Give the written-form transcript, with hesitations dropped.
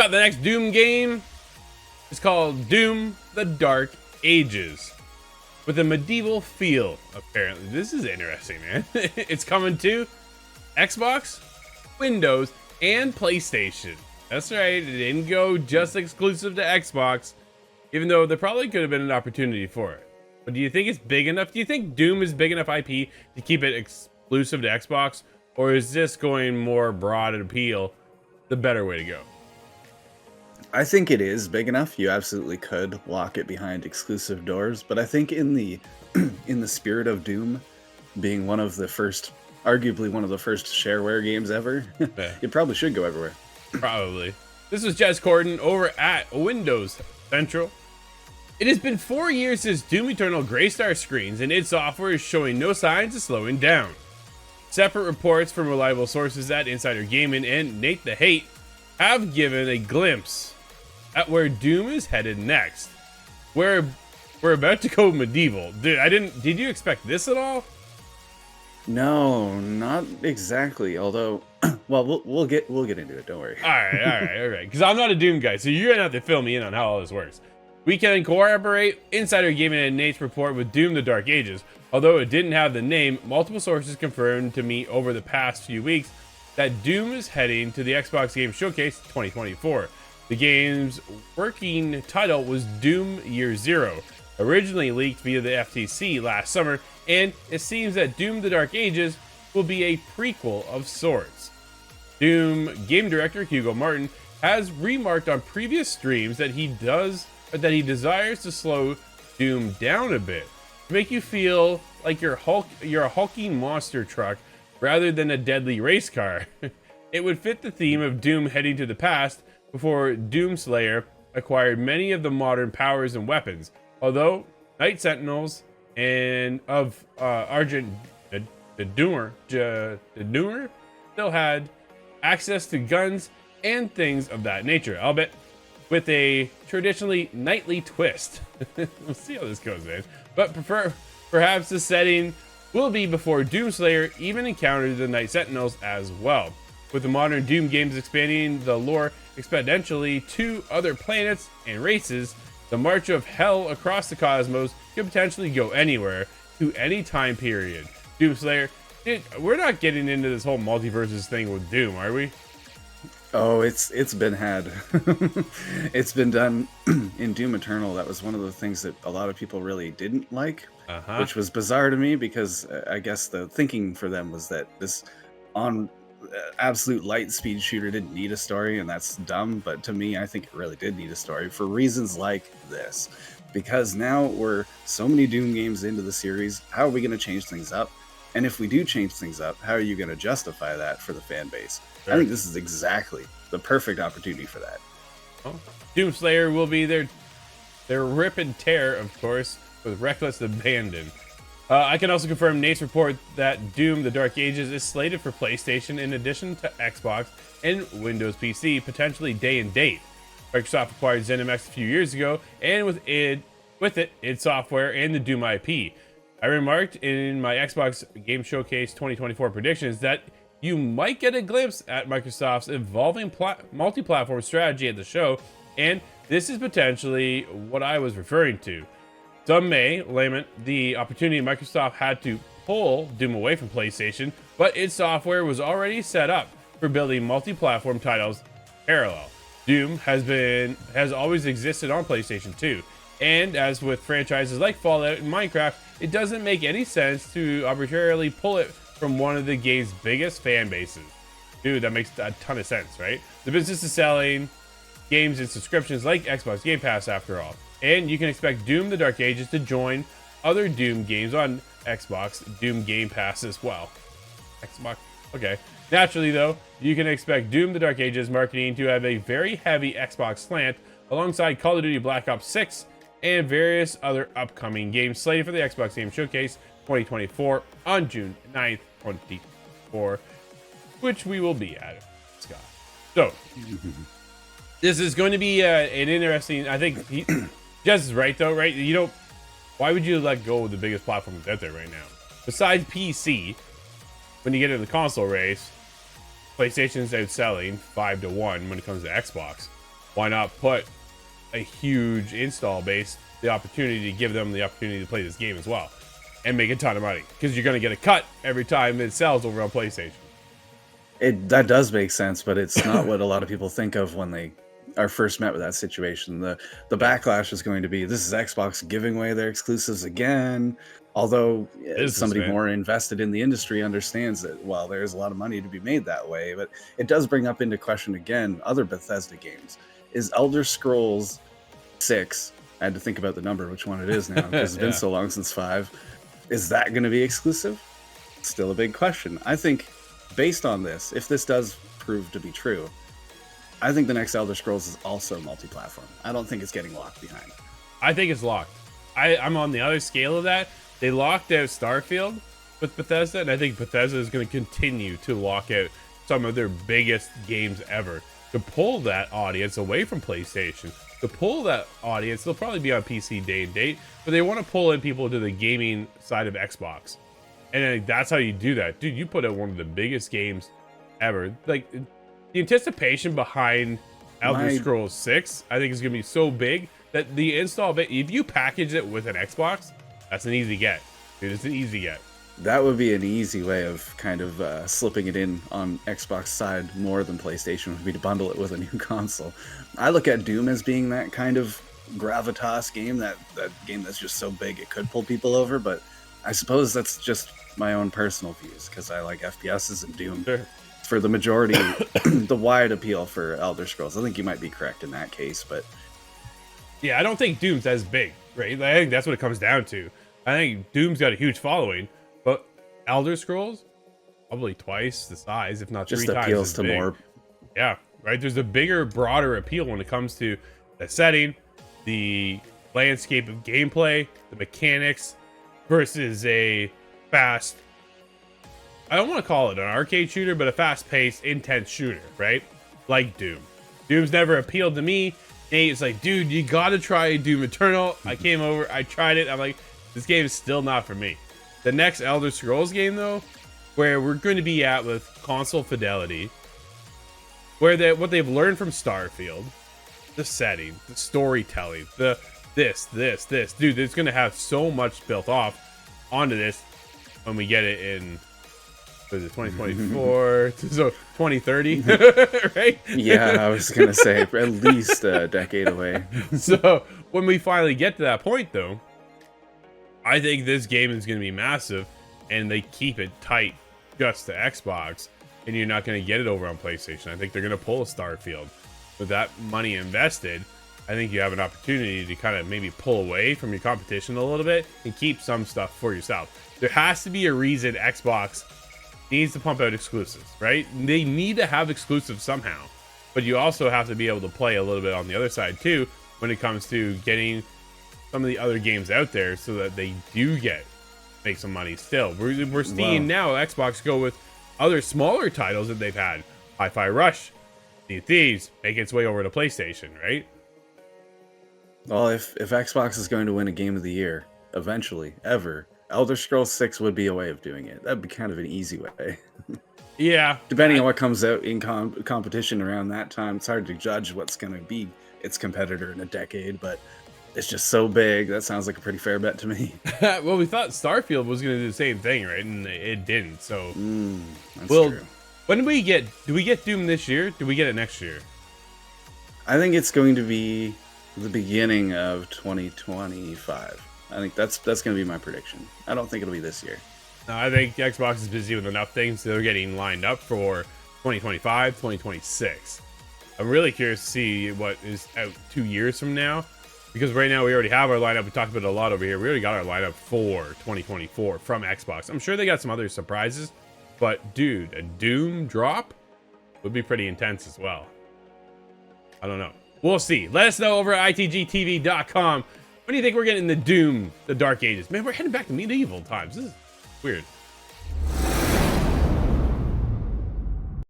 got the next Doom game. It's called Doom: The Dark Ages, with a medieval feel. Apparently, this is interesting, man. It's coming to Xbox, Windows, and PlayStation. That's right. It didn't go just exclusive to Xbox, even though there probably could have been an opportunity for it. But do you think it's big enough? Do you think Doom is big enough IP to keep it exclusive to Xbox, or is this going more broad appeal the better way to go? I think it is big enough. You absolutely could lock it behind exclusive doors, but I think in the in the spirit of Doom being one of the first, arguably one of the first shareware games ever, it probably should go everywhere. Probably. This was Jez Corden over at Windows Central. It has been 4 years since Doom Eternal Graystar screens, and id Software is showing no signs of slowing down. Separate reports from reliable sources at Insider Gaming and Nate the Hate have given a glimpse at where Doom is headed next. We're about to go medieval. Dude, did you expect this at all? No, not exactly. Although, well, we'll get into it. Don't worry. All right. Because I'm not a Doom guy, so you're gonna have to fill me in on how all this works. We can corroborate Insider Gaming and Nate's report with Doom: The Dark Ages. Although it didn't have the name, multiple sources confirmed to me over the past few weeks that Doom is heading to the Xbox Game Showcase 2024. The game's working title was Doom Year Zero, originally leaked via the FTC last summer, and it seems that Doom: The Dark Ages will be a prequel of sorts. Doom game director Hugo Martin has remarked on previous streams that he desires to slow Doom down a bit, to make you feel like you're a hulking monster truck rather than a deadly race car. It would fit the theme of Doom heading to the past before Doomslayer acquired many of the modern powers and weapons, although Night Sentinels and of Argent the Doomer still had access to guns and things of that nature, albeit with a traditionally knightly twist. We'll see how this goes, man. But perhaps the setting will be before Doomslayer even encountered the Night Sentinels as well, with the modern Doom games expanding the lore exponentially to other planets and races. The march of hell across the cosmos could potentially go anywhere to any time period. Doomslayer, we're not getting into this whole multiverses thing with Doom, are we? Oh, it's been had. It's been done in Doom Eternal. That was one of the things that a lot of people really didn't like, which was bizarre to me because I guess the thinking for them was that this on absolute light speed shooter didn't need a story, and that's dumb. But to me, I think it really did need a story for reasons like this, because now we're so many Doom games into the series. How are we going to change things up? And if we do change things up, how are you going to justify that for the fan base? Sure. I think this is exactly the perfect opportunity for that. Well, Doomslayer will be their rip and tear, of course, with reckless abandon. I can also confirm Nate's report that Doom: The Dark Ages is slated for PlayStation in addition to Xbox and Windows PC, potentially day and date. Microsoft acquired ZeniMax a few years ago, and with it, id Software and the Doom IP. I remarked in my Xbox Game Showcase 2024 predictions that you might get a glimpse at Microsoft's evolving multi-platform strategy at the show, and this is potentially what I was referring to. Some may lament the opportunity Microsoft had to pull Doom away from PlayStation, but id Software was already set up for building multi-platform titles parallel. Doom has always existed on PlayStation 2, and as with franchises like Fallout and Minecraft, it doesn't make any sense to arbitrarily pull it from one of the game's biggest fan bases. Dude, that makes a ton of sense, right? The business is selling games and subscriptions like Xbox Game Pass after all. And you can expect Doom: The Dark Ages to join other Doom games on Xbox Doom Game Pass as well. Xbox, okay. Naturally though, you can expect Doom: The Dark Ages marketing to have a very heavy Xbox slant alongside Call of Duty Black Ops 6 and various other upcoming games slated for the Xbox Game Showcase 2024 on June 9th, 2024, which we will be at, Scott. So, this is going to be an interesting, I think, Jez is right though, right? You know, why would you let go of the biggest platform that's out there right now? Besides PC, when you get into the console race, PlayStation's outselling 5-1 when it comes to Xbox. why not put a huge install base, the opportunity to give them the opportunity to play this game as well and make a ton of money, because you're going to get a cut every time it sells over on PlayStation. That does make sense, but it's not what a lot of people think of when they are first met with that situation. The backlash is going to be, this is Xbox giving away their exclusives again. Although somebody more invested in the industry understands that, well, there's a lot of money to be made that way. But it does bring up into question again other Bethesda games. Is Elder Scrolls 6, I had to think about the number, which one it is now, because it's been so long since 5. Is that going to be exclusive? Still a big question. I think, based on this, if this does prove to be true, I think the next Elder Scrolls is also multi-platform. I don't think it's getting locked behind. I think it's locked. I'm on the other scale of that. They locked out Starfield with Bethesda, and I think Bethesda is going to continue to lock out some of their biggest games ever to pull that audience away from PlayStation. To pull that audience, they'll probably be on PC day and date, but they want to pull in people to the gaming side of Xbox. And I think that's how you do that. Dude, you put out one of the biggest games ever. Like, the anticipation behind Elder Scrolls 6, I think, is going to be so big that the install bit, if you package it with an Xbox, that's an easy get. Dude, it's an easy get. That would be an easy way of kind of slipping it in on Xbox side more than PlayStation, would be to bundle it with a new console. I look at Doom as being that kind of gravitas game, that game that's just so big it could pull people over, but I suppose that's just my own personal views, because I like FPSs and Doom. Sure. For the majority, the wide appeal for Elder Scrolls. I think you might be correct in that case, but... Yeah, I don't think Doom's as big, right? I think that's what it comes down to. I think Doom's got a huge following, but Elder Scrolls, probably twice the size, if not just 3 times appeals as to big. more. Yeah, right? There's a bigger, broader appeal when it comes to the setting, the landscape of gameplay, the mechanics, versus a fast, I don't want to call it an arcade shooter, but a fast-paced, intense shooter, right? Like Doom. Doom's never appealed to me. Nate's like, dude, you gotta try Doom Eternal. I came over, I tried it. I'm like, this game is still not for me. The next Elder Scrolls game, though, where we're going to be at with console fidelity, where what they've learned from Starfield, the setting, the storytelling, the this, dude, it's going to have so much built off onto this when we get it in, what is it, 2024, so 2030, right? Yeah, I was going to say at least a decade away. So when we finally get to that point, though, I think this game is going to be massive, and they keep it tight just to Xbox, and you're not going to get it over on PlayStation. I think they're going to pull a Starfield. With that money invested, I think you have an opportunity to kind of maybe pull away from your competition a little bit and keep some stuff for yourself. There has to be a reason Xbox needs to pump out exclusives, right? They need to have exclusives somehow, but you also have to be able to play a little bit on the other side too when it comes to getting some of the other games out there so that they do make some money still. We're seeing now Xbox go with other smaller titles that they've had. Hi-Fi Rush, Sea of Thieves, make its way over to PlayStation, right? Well, if Xbox is going to win a Game of the Year, eventually, ever, Elder Scrolls 6 would be a way of doing it. That'd be kind of an easy way. Yeah. Depending on what comes out in competition around that time, it's hard to judge what's going to be its competitor in a decade, but it's just so big. That sounds like a pretty fair bet to me. Well, we thought Starfield was going to do the same thing, right? And it didn't. So, that's true. When do we get Doom this year? Do we get it next year? I think it's going to be the beginning of 2025. I think that's going to be my prediction. I don't think it'll be this year. No, I think Xbox is busy with enough things. They're getting lined up for 2025, 2026. I'm really curious to see what is out 2 years from now. Because right now we already have our lineup. We talked about it a lot over here. We already got our lineup for 2024 from Xbox. I'm sure they got some other surprises. But, dude, a Doom drop would be pretty intense as well. I don't know. We'll see. Let us know over at ITGTV.com. When do you think we're getting the Doom, the Dark Ages? Man, we're heading back to medieval times. This is weird.